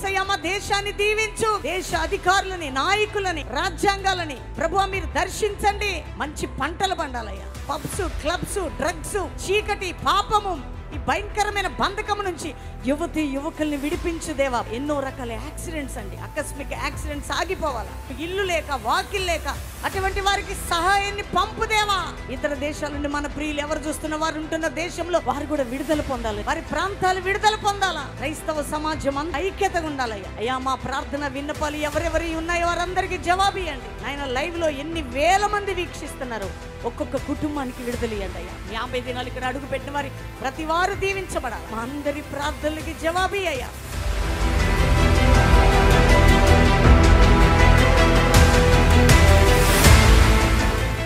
యేసయ్య మా దేశాన్ని దీవించు, దేశ అధికారులని, నాయకులని, రాజ్యాంగాలని ప్రభువా మీరు దర్శించండి. మంచి పంటలు పండాలయ్యా. పబ్స్, క్లబ్స్, డ్రగ్స్, చీకటి, పాపము, ఈ భయంకరమైన బంధకం నుంచి యువతి యువకుల్ని విడిపించు దేవా. ఎన్నో రకాల యాక్సిడెంట్స్ అండి, ఆకస్మిక యాక్సిడెంట్స్ ఆగిపోవాలా. ఇల్లు లేక, వాకిల్ లేక అటువంటి వారికి సహాయాన్ని పంపు దేవా. ఇతర దేశాల నుండి మన ప్రియులు ఎవరు చూస్తున్న వారు ఉంటున్న దేశంలో వారు కూడా విడుదల పొందాలి, వారి ప్రాంతాలు విడుదల పొందాలా. క్రైస్తవ సమాజం ఐక్యతగా ఉండాలయ్యా. అయ్యా మా ప్రార్థన విన్నపాలు ఎవరెవరి ఉన్నాయో వారందరికీ జవాబు ఇవ్వండి. ఆయన లైవ్ లో ఎన్ని వేల మంది వీక్షిస్తున్నారు, ఒక్కొక్క కుటుంబానికి విడుదల ఇవ్వండి అయ్యా. 50 దినాలు ఇక్కడ అడుగు పెట్టిన వారి ప్రతి వారు దీవించబడాలి. మా అందరి ప్రార్థనలకి జవాబు అయ్యా.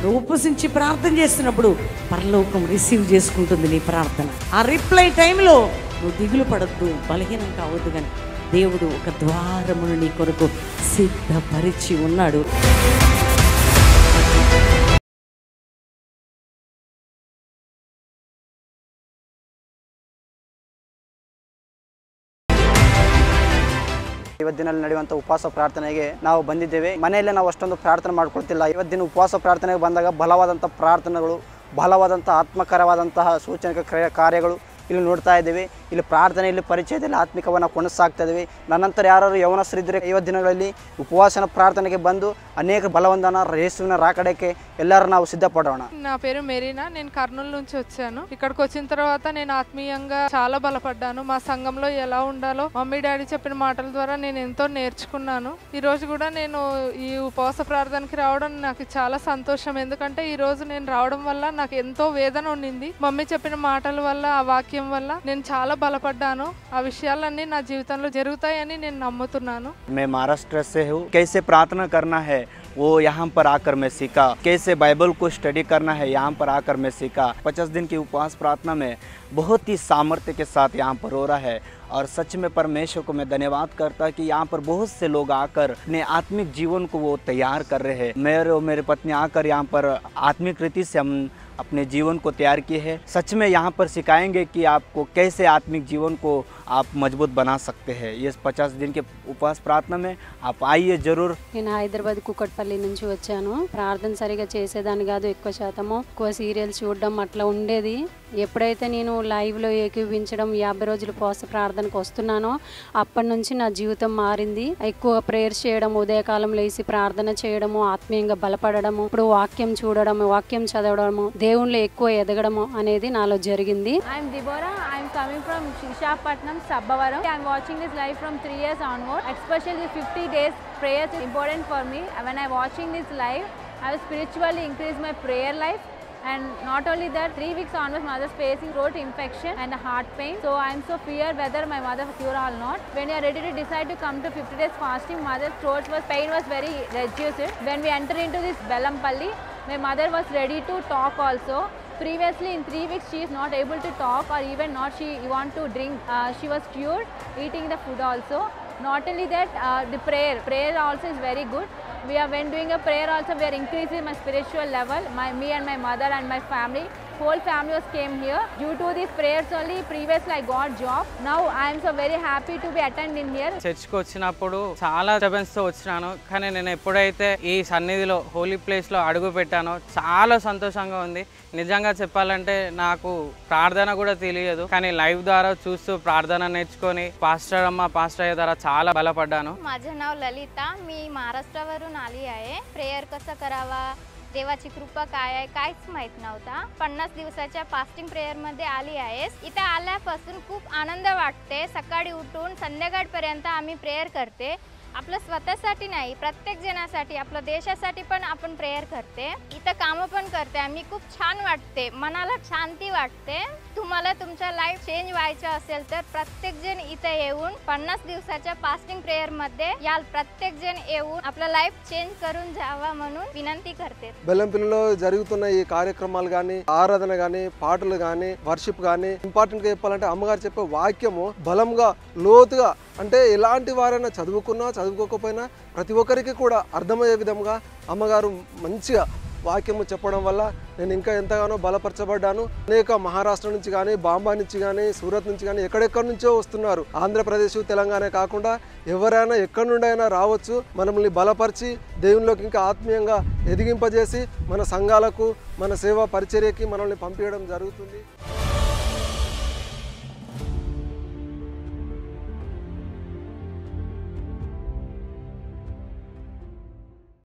నువ్వు ఉపసించి ప్రార్థన చేస్తున్నప్పుడు పరలోకం రిసీవ్ చేసుకుంటుంది నీ ప్రార్థన. ఆ రిప్లై టైంలో నువ్వు దిగులు పడద్దు, బలహీనం కావద్దు. కానీ దేవుడు ఒక ద్వారమును నీ కొరకు సిద్ధపరిచి ఉన్నాడు. ಇವತ್ತು ದಿನ ನಡೆಯುವಂಥ ಉಪವಾಸ ಪ್ರಾರ್ಥನೆಗೆ ನಾವು ಬಂದಿದ್ದೇವೆ. ಮನೆಯಲ್ಲೇ ನಾವು ಅಷ್ಟೊಂದು ಪ್ರಾರ್ಥನೆ ಮಾಡ್ಕೊಳ್ತಿಲ್ಲ. ಇವತ್ತು ದಿನ ಉಪವಾಸ ಪ್ರಾರ್ಥನೆಗೆ ಬಂದಾಗ ಬಲವಾದಂಥ ಪ್ರಾರ್ಥನೆಗಳು, ಬಲವಾದಂಥ ಆತ್ಮಕರವಾದಂತಹ ಸೂಚನೆ ಕಾರ್ಯಗಳು ಇಲ್ಲಿ ನೋಡ್ತಾ ಇದ್ದೀವಿ. ಇಲ್ಲಿ ಪ್ರಾರ್ಥನೆಯಲ್ಲಿ ಪರಿಚಯದಲ್ಲಿ ಆತ್ಮಿಕವನ್ನು ಕೊನಸಾಗ್ತಾ ಇದ್ದೀವಿ. ನನ್ನಂತರ ಯಾರು ಯೌವನಸ್ಥರಿದ್ದರೆ 50 ದಿನಗಳಲ್ಲಿ ಉಪವಾಸನ ಪ್ರಾರ್ಥನೆಗೆ ಬಂದು అనేక బలవంతన యేసువిన రాకడకే ಎಲ್ಲರೂ ನಾವು సిద్ధపడోಣ. నా పేరు మెరీనా, నేను కర్నూలు నుంచి వచ్చాను. ఇక్కడికి వచ్చిన తర్వాత నేను ఆత్మీయంగా చాలా బలపడ్డాను. మా సంఘంలో ఎలా ఉండాలో మమ్మీ డాడీ చెప్పిన మాటల ద్వారా నేను ఎంతో నేర్చుకున్నాను. ఈ రోజు కూడా నేను ఈ ఉపవాస ప్రార్థనకి రావడం నాకు చాలా సంతోషం. ఎందుకంటే ఈ రోజు నేను రావడం వల్ల నాకు ఎంతో వేదన ఉండింది. మమ్మీ చెప్పిన మాటల వల్ల, ఆ వాక్యం వల్ల నేను చాలా బలపడ్డాను. ఆ విషయాలన్నీ నా జీవితంలో జరుగుతాయని నేను నమ్ముతున్నాను. मैं महाराष्ट्र से हूँ. कैसे प्रार्थना करना है वो यहाँ पर आकर मैं सीखा. कैसे बाइबल को स्टडी करना है यहाँ पर आकर मैं सीखा. 50 दिन की उपवास प्रार्थना में बहुत ही सामर्थ्य के साथ यहाँ पर हो रहा है. और सच में परमेश्वर को मैं धन्यवाद करता कि यहाँ पर बहुत से लोग आकर अपने आत्मिक जीवन को वो तैयार कर रहे हैं. मेरे और मेरे पत्नी आकर यहाँ पर आत्मिक रीति से हम अपने जीवन को तैयार किए हैं. सच में यहाँ पर सिखाएंगे कि आपको कैसे आत्मिक जीवन को आप मजबूत बना सकते हैं. ये 50 दिन के उपवास प्रार्थना में आप आइए जरूर. నేను హైదరాబాద్ కుకట్పల్లి నుంచి వచ్చాను. ప్రార్థన సరిగా చేసేదాన్ని కాదు, ఎక్కువ శాతము ఎక్కువ సీరియల్స్ చూడడం అట్లా ఉండేది. ఎప్పుడైతే నేను లైవ్లో ఏకీవించడం 50 రోజులు ఉపవాస ప్రార్థనకు వస్తున్నానో అప్పటి నుంచి నా జీవితం మారింది. ఎక్కువ ప్రేయర్స్ చేయడం, ఉదయకాలం లేచి ప్రార్థన చేయడము, ఆత్మీయంగా బలపడము, ఇప్పుడు వాక్యం చూడడము, వాక్యం చదవడము, దేవుళ్ళు ఎక్కువ ఎదగడము అనేది నాలో జరిగింది. I'm Deborah. I'm coming from Shishapatnam, Sabbavaram. I'm watching this live from 3 years onward. Especially 50 days prayers is important for me. When I'm watching this live, I will spiritually increase my prayer life. And not only that, 3 weeks onwards, mother's facing throat infection and heart pain. So I'm so fear whether my mother will cure or not. When you are ready to decide to come to 50 days fasting, mother's throat pain was very reduced. When we enter into this Belampalli, my mother was ready to talk also. Previously in 3 weeks she is not able to talk or even not she want to drink. She was cured eating the food also. Not only that, the prayer also is very good. When doing a prayer also, we are increasing my spiritual level. Me and my mother and my family, whole family was came here. Due to these prayers only, previously I got job. Now I am so very happy to be attending here. చర్చ్కి వచ్చినప్పుడు చాలా డిస్టర్బెన్స్తో వచ్చినాను. కానీ నేను ఎప్పుడైతే ఈ సన్నిధిలో హోలీ ప్లేస్లో అడుగు పెట్టానో చాలా సంతోషంగా ఉంది. నిజంగా చెప్పాలంటే నాకు ప్రార్థన కూడా తెలియదు, కానీ లైవ్ ద్వారా చూస్తూ ప్రార్థన నేర్చుకొని पास्टर अय्या द्वारा చాలా బలపడ్డాను. माझं नाव ललिता, मी महाराष्ट्रावरून आली आहे. प्रेयर कसं करावा, देवाची कृपा काय आहे काहीच माहित नव्हता. 50 दिवसाच्या फास्टिंग प्रेयर मध्ये आली आहेस. इथे आल्यापासून खूप आनंद वाटते. सकाळी उठून संध्याकाळपर्यंत आम्ही प्रेयर करते. आपलं स्वतःसाठी नाही, प्रत्येक जणासाठी, आपल्या देशासाठी पण आपण प्रेयर करते. इथं कामं पण करते. आम्ही खूप छान वाटते, मनाला शांती वाटते. तुम्हाला तुमचा लाईफ चेंज व्हायचं असेल तर प्रत्येक जण इथे येऊन 50 दिवसाच्या फास्टिंग प्रेयर मध्ये याल. प्रत्येक जण येऊन आपलं लाईफ चेंज करून जावा म्हणून विनंती करते. బెల్లంపల్లిలో జరుగుతున్న ఈ కార్యక్రమాలు గానీ, ఆరాధన గానీ, పాటలు గానీ, వర్షిప్ గానీ, ఇంపార్టెంట్ గా చెప్పాలంటే అమ్మగారు చెప్పే వాక్యము బలంగా, లోతుగా, అంటే ఎలాంటి వారైనా చదువుకున్నా చదువుకోకపోయినా ప్రతి ఒక్కరికి కూడా అర్థమయ్యే విధంగా అమ్మగారు మంచిగా వాక్యము చెప్పడం వల్ల నేను ఇంకా ఎంతగానో బలపరచబడ్డాను. అనేక మహారాష్ట్ర నుంచి కానీ, బాంబా నుంచి కానీ, సూరత్ నుంచి కానీ ఎక్కడెక్కడి నుంచో వస్తున్నారు. ఆంధ్రప్రదేశ్, తెలంగాణ కాకుండా ఎవరైనా ఎక్కడి నుండి అయినా రావచ్చు. మనల్ని బలపరిచి దేవునిలోకి ఇంకా ఆత్మీయంగా ఎదిగింపజేసి మన సంఘాలకు, మన సేవా పరిచర్యకి మనల్ని పంపించడం జరుగుతుంది.